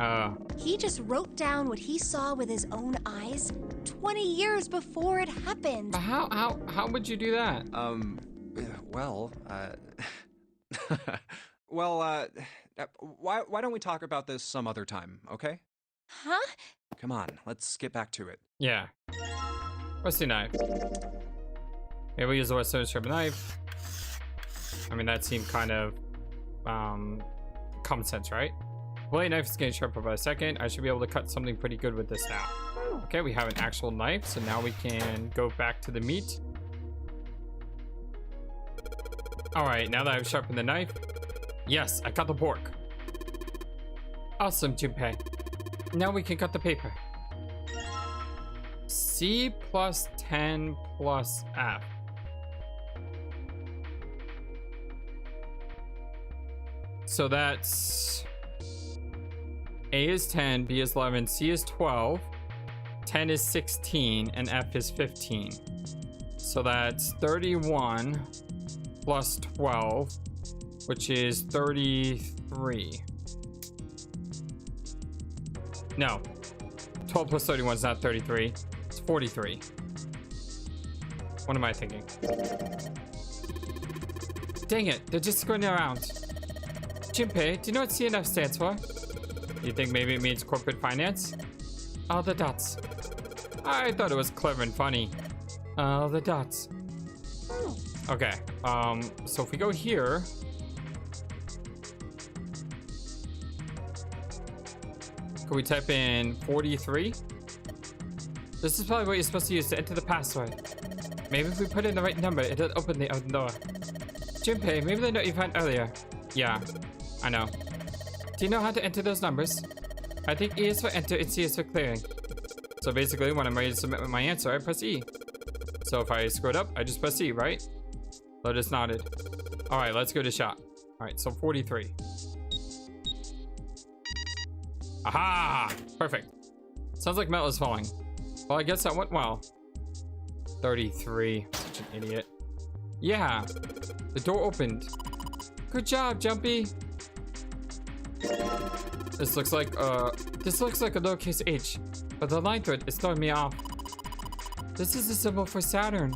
He just wrote down what he saw with his own eyes 20 years before it happened. How would you do that? Why don't we talk about this some other time, okay? Huh? Come on, let's get back to it. Yeah. Rusty knife. Maybe we'll use the Western strip knife. I mean, that seemed kind of common sense, right? Blade knife is getting sharper by a second. I should be able to cut something pretty good with this now. Okay, we have an actual knife, so now we can go back to the meat. Alright, now that I've sharpened the knife, yes, I cut the pork. Awesome, Junpei. Now we can cut the paper. C plus 10 plus F. So that's A is 10, B is 11, C is 12, 10 is 16, and F is 15. So that's 31 plus 12, which is 33. No, 12 plus 31 is not 33. It's 43. What am I thinking? Dang it, they're just going around. Junpei, do you know what CNF stands for? You think maybe it means corporate finance? All the dots. I thought it was clever and funny. All the dots. Okay, so if we go here... Can we type in 43? This is probably what you're supposed to use to enter the password. Maybe if we put in the right number, it'll open the other door. Junpei, maybe the note you found earlier. Yeah, I know. Do you know how to enter those numbers? I think E is for enter and C is for clearing. So basically, when I'm ready to submit my answer, I press E. So if I screwed up, I just press E, right? Lotus nodded. Alright, let's go to shop. Alright, so 43. Aha! Perfect. Sounds like metal is falling. Well, I guess that went well. 33. Such an idiot. Yeah. The door opened. Good job, Jumpy. This looks like a lowercase h, but the line thread is throwing me off. This is the symbol for Saturn.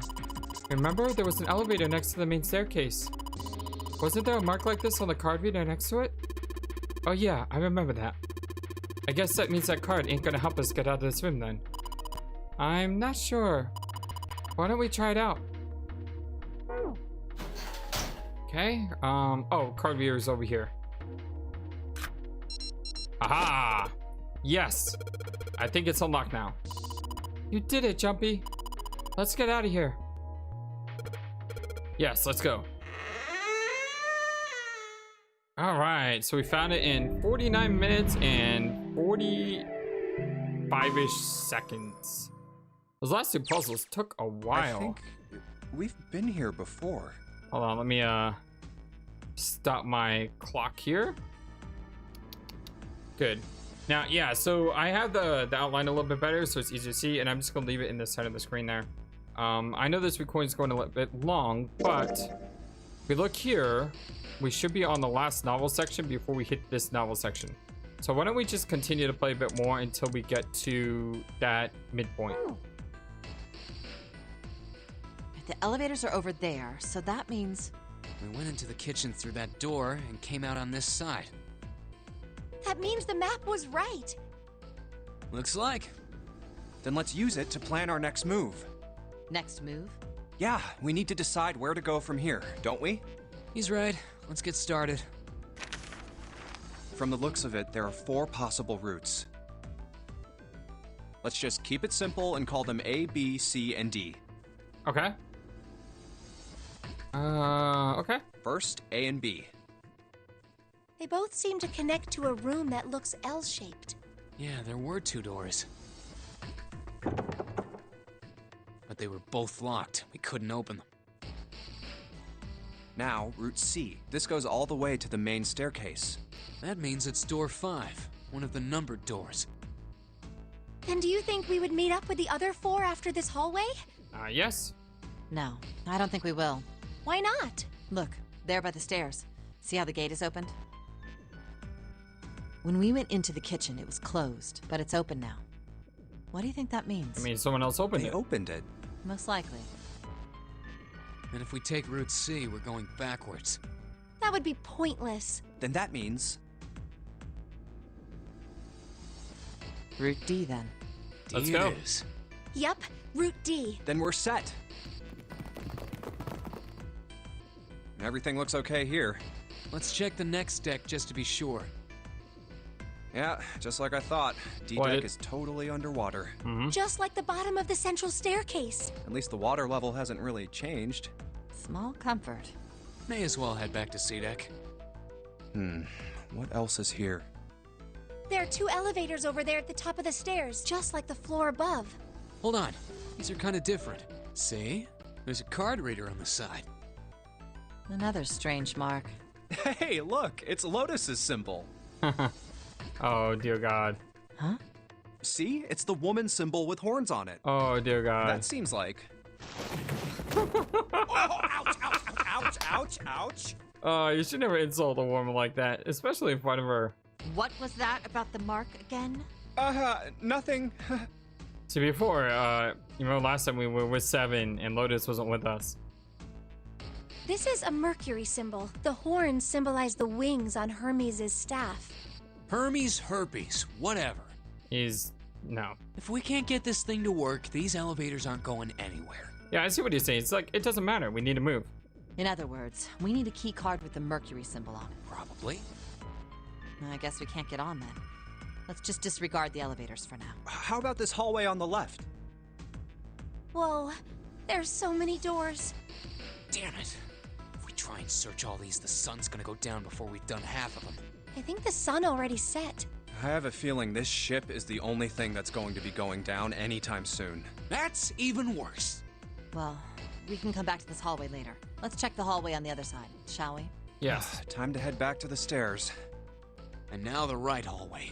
Remember, there was an elevator next to the main staircase. Wasn't there a mark like this on the card reader next to it? Oh yeah, I remember that. I guess that means that card ain't gonna help us get out of this room then. I'm not sure. Why don't we try it out? Okay, oh, card reader is over here. Aha! Yes! I think it's unlocked now. You did it, Jumpy. Let's get out of here. Yes, let's go. Alright, so we found it in 49 minutes and 45-ish seconds. Those last two puzzles took a while. I think we've been here before. Hold on, let me stop my clock here. Good. Now, yeah, so I have the outline a little bit better, so it's easier to see, and I'm just gonna leave it in the center of the screen there. I know this recording is going a little bit long, but if we look here, we should be on the last novel section before we hit this novel section. So why don't we just continue to play a bit more until we get to that midpoint. The elevators are over there, so that means... We went into the kitchen through that door and came out on this side. That means the map was right. Looks like. Then let's use it to plan our next move. Next move? Yeah, we need to decide where to go from here, don't we? He's right. Let's get started. From the looks of it, there are 4 possible routes. Let's just keep it simple and call them A, B, C, and D. Okay. Okay. First, A and B. They both seem to connect to a room that looks L-shaped. Yeah, there were 2 doors. But they were both locked. We couldn't open them. Now, route C. This goes all the way to the main staircase. That means it's door 5, one of the numbered doors. Then do you think we would meet up with the other 4 after this hallway? Yes. No, I don't think we will. Why not? Look, there by the stairs. See how the gate is opened? When we went into the kitchen, it was closed, but it's open now. What do you think that means? I mean, someone else opened They it. opened it. Most likely. And if we take route C, we're going backwards. That would be pointless. Then that means... Route D, then. Let's D go. it is. Yup, Route D. Then we're set. Everything looks okay here. Let's check the next deck just to be sure. Yeah, just like I thought. D-Deck is totally underwater. Just like the bottom of the central staircase. At least the water level hasn't really changed. Small comfort. May as well head back to C-Deck. What else is here? There are 2 elevators over there at the top of the stairs, just like the floor above. Hold on. These are kind of different. See? There's a card reader on the side. Another strange mark. Hey, look! It's Lotus's symbol. Oh, dear God. Huh? See? It's the woman symbol with horns on it. Oh, dear God. That seems like... Oh, ouch, ouch, ouch, ouch, ouch, ouch! You should never insult a woman like that, especially in front of her. What was that about the mark again? Nothing. See, before, you remember last time we were with Seven and Lotus wasn't with us. This is a Mercury symbol. The horns symbolize the wings on Hermes' staff. Hermes, herpes, whatever. No. If we can't get this thing to work, these elevators aren't going anywhere. Yeah, I see what you're saying. It's like, it doesn't matter. We need to move. In other words, we need a key card with the Mercury symbol on it. Probably. I guess we can't get on then. Let's just disregard the elevators for now. How about this hallway on the left? Whoa, there's so many doors. Damn it. If we try and search all these, the sun's gonna go down before we've done half of them. I think the sun already set. I have a feeling this ship is the only thing that's going to be going down anytime soon. That's even worse. Well, we can come back to this hallway later. Let's check the hallway on the other side, shall we? Yes. Time to head back to the stairs. And now the right hallway.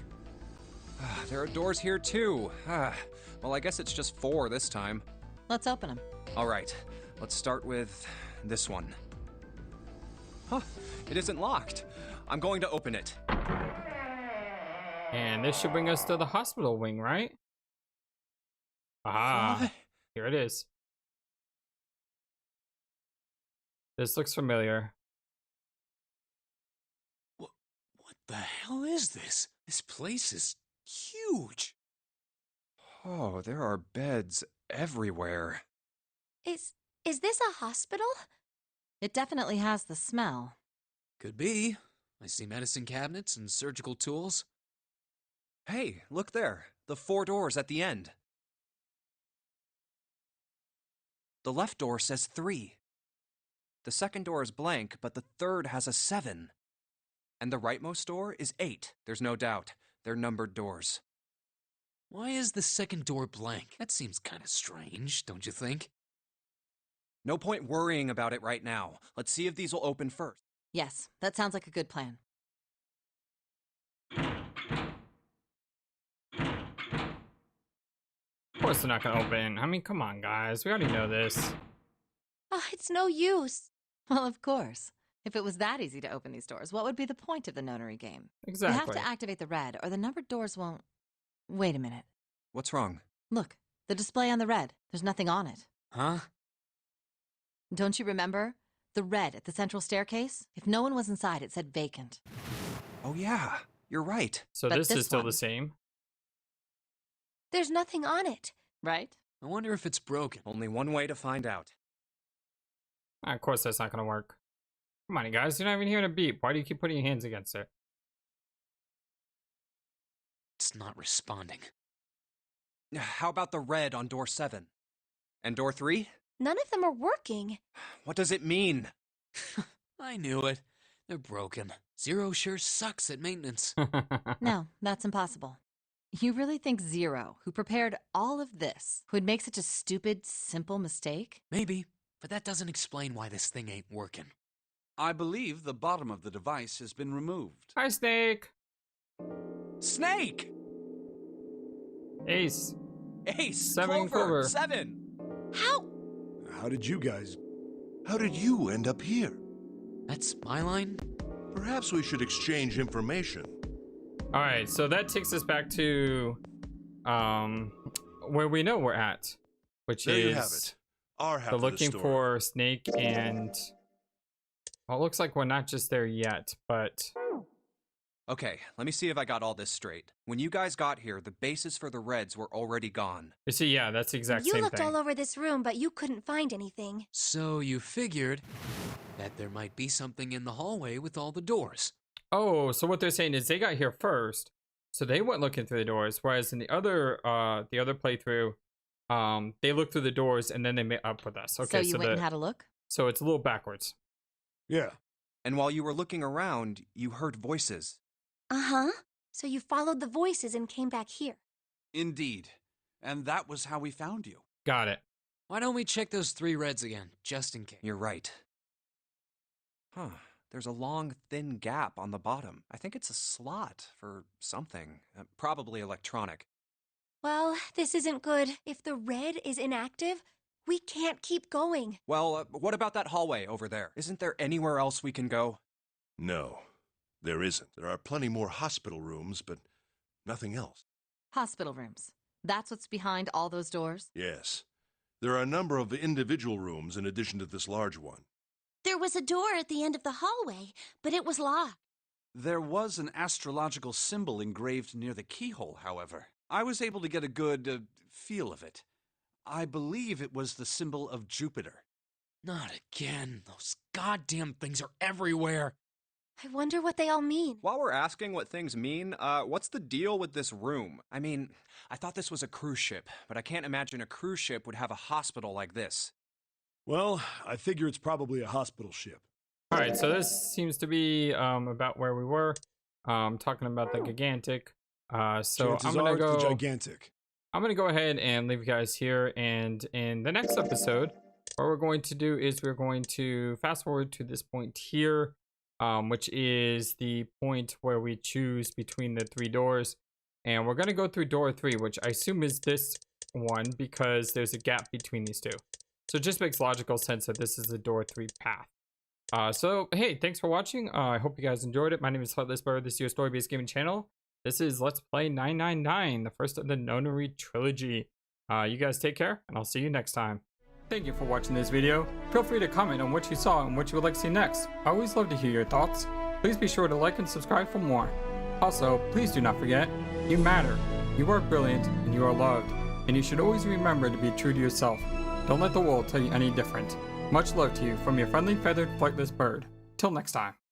There are doors here too. Well, I guess it's just 4 this time. Let's open them. All right, let's start with this one. Huh, it isn't locked. I'm going to open it. And this should bring us to the hospital wing, right? Aha. What? Here it is. This looks familiar. What the hell is this? This place is huge. Oh, there are beds everywhere. Is this a hospital? It definitely has the smell. Could be. I see medicine cabinets and surgical tools. Hey, look there. The 4 doors at the end. The left door says 3. The second door is blank, but the third has a 7. And the rightmost door is 8. There's no doubt. They're numbered doors. Why is the second door blank? That seems kind of strange, don't you think? No point worrying about it right now. Let's see if these will open first. Yes, that sounds like a good plan. Of course they're not gonna open. I mean, come on, guys. We already know this. Oh, it's no use. Well, of course. If it was that easy to open these doors, what would be the point of the notary game? Exactly. You have to activate the red, or the numbered doors won't... Wait a minute. What's wrong? Look, the display on the red. There's nothing on it. Huh? Don't you remember? The red at the central staircase? If no one was inside, it said vacant. Oh yeah, you're right. So But this this is still one- the same. There's nothing on it. Right? I wonder if it's broken. Only one way to find out. Of course that's not gonna work. Come on, you guys. You're not even hearing a beep. Why do you keep putting your hands against it? It's not responding. How about the red on door 7? And door 3? None of them are working. What does it mean? I knew it. They're broken. Zero sure sucks at maintenance. No, that's impossible. You really think Zero, who prepared all of this, would make such a stupid, simple mistake? Maybe, but that doesn't explain why this thing ain't working. I believe the bottom of the device has been removed. Hi, Snake. Snake! Ace. Ace! 7 Clover. 7! How? How did you end up here? That's my line? Perhaps we should exchange information. All right, so that takes us back to where we know we're at, which There is you have it. Our half the of the looking story. for Snake and... Well, it looks like we're not just there yet, but... Okay, let me see if I got all this straight. When you guys got here, the bases for the reds were already gone. You see, yeah, that's the exact You same looked thing. all over this room, but you couldn't find anything. So you figured... Bet there might be something in the hallway with all the doors. Oh, so what they're saying is they got here first, so they went looking through the doors. Whereas in the other playthrough, they looked through the doors and then they met up with us. Okay, so you went and had a look? So it's a little backwards. Yeah. And while you were looking around, you heard voices. Uh-huh. So you followed the voices and came back here. Indeed. And that was how we found you. Got it. Why don't we check those 3 reds again, just in case? You're right. Huh. There's a long, thin gap on the bottom. I think it's a slot for something. Probably electronic. Well, this isn't good. If the red is inactive, we can't keep going. Well, what about that hallway over there? Isn't there anywhere else we can go? No, there isn't. There are plenty more hospital rooms, but nothing else. Hospital rooms. That's what's behind all those doors? Yes. There are a number of individual rooms in addition to this large one. There was a door at the end of the hallway, but it was locked. There was an astrological symbol engraved near the keyhole, however. I was able to get a good feel of it. I believe it was the symbol of Jupiter. Not again. Those goddamn things are everywhere. I wonder what they all mean. While we're asking what things mean, what's the deal with this room? I mean, I thought this was a cruise ship, but I can't imagine a cruise ship would have a hospital like this. Well, I figure it's probably a hospital ship. All right, so this seems to be about where we were, talking about the gigantic. So Chances I'm gonna are go. it's the gigantic. I'm gonna go ahead and leave you guys here, and in the next episode, what we're going to do is we're going to fast forward to this point here, which is the point where we choose between the 3 doors, and we're gonna go through door 3, which I assume is this one because there's a gap between these 2. So it just makes logical sense that this is the door 3 path. So hey, thanks for watching. I hope you guys enjoyed it. My name is FlightlessBird. This is your story-based gaming channel. This is Let's Play 999, the first of the Nonary Trilogy. You guys take care, and I'll see you next time. Thank you for watching this video. Feel free to comment on what you saw and what you would like to see next. I always love to hear your thoughts. Please be sure to like and subscribe for more. Also, please do not forget, you matter, you are brilliant, and you are loved. And you should always remember to be true to yourself. Don't let the world tell you any different. Much love to you from your friendly feathered flightless bird. Till next time.